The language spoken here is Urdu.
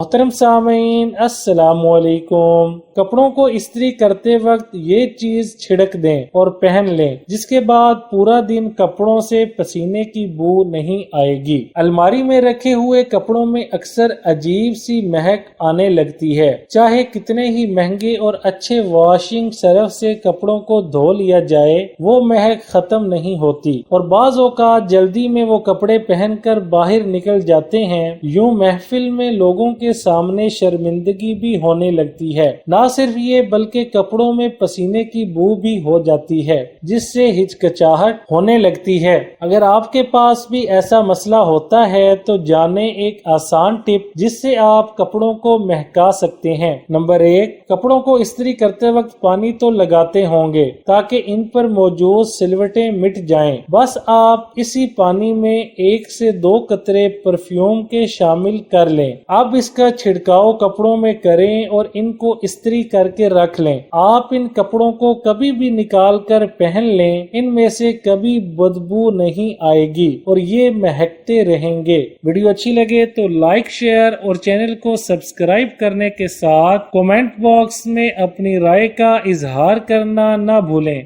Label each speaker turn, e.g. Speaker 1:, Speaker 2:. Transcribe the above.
Speaker 1: محترم سامعین السلام علیکم۔ کپڑوں کو استری کرتے وقت یہ چیز چھڑک دیں اور پہن لیں جس کے بعد پورا دن کپڑوں سے پسینے کی بو نہیں آئے گی۔ الماری میں رکھے ہوئے کپڑوں میں اکثر عجیب سی مہک آنے لگتی ہے، چاہے کتنے ہی مہنگے اور اچھے واشنگ صرف سے کپڑوں کو دھو لیا جائے وہ مہک ختم نہیں ہوتی، اور بعض اوقات جلدی میں وہ کپڑے پہن کر باہر نکل جاتے ہیں، یوں محفل میں لوگوں کے سامنے شرمندگی بھی ہونے لگتی ہے۔ نہ صرف یہ بلکہ کپڑوں میں پسینے کی بو بھی ہو جاتی ہے جس سے ہچکچاہٹ ہونے لگتی ہے۔ اگر آپ کے پاس بھی ایسا مسئلہ ہوتا ہے تو جانیں ایک آسان ٹپ جس سے آپ کپڑوں کو مہکا سکتے ہیں۔ نمبر 1، کپڑوں کو استری کرتے وقت پانی تو لگاتے ہوں گے تاکہ ان پر موجود سلوٹیں مٹ جائیں، بس آپ اسی پانی میں 1 سے 2 قطرے پرفیوم کے شامل کر لیں۔ اب اس کا چھڑکاؤ کپڑوں میں کریں اور ان کو استری کر کے رکھ لیں۔ آپ ان کپڑوں کو کبھی بھی نکال کر پہن لیں، ان میں سے کبھی بدبو نہیں آئے گی اور یہ مہکتے رہیں گے۔ ویڈیو اچھی لگے تو لائک، شیئر اور چینل کو سبسکرائب کرنے کے ساتھ کومنٹ باکس میں اپنی رائے کا اظہار کرنا نہ بھولیں۔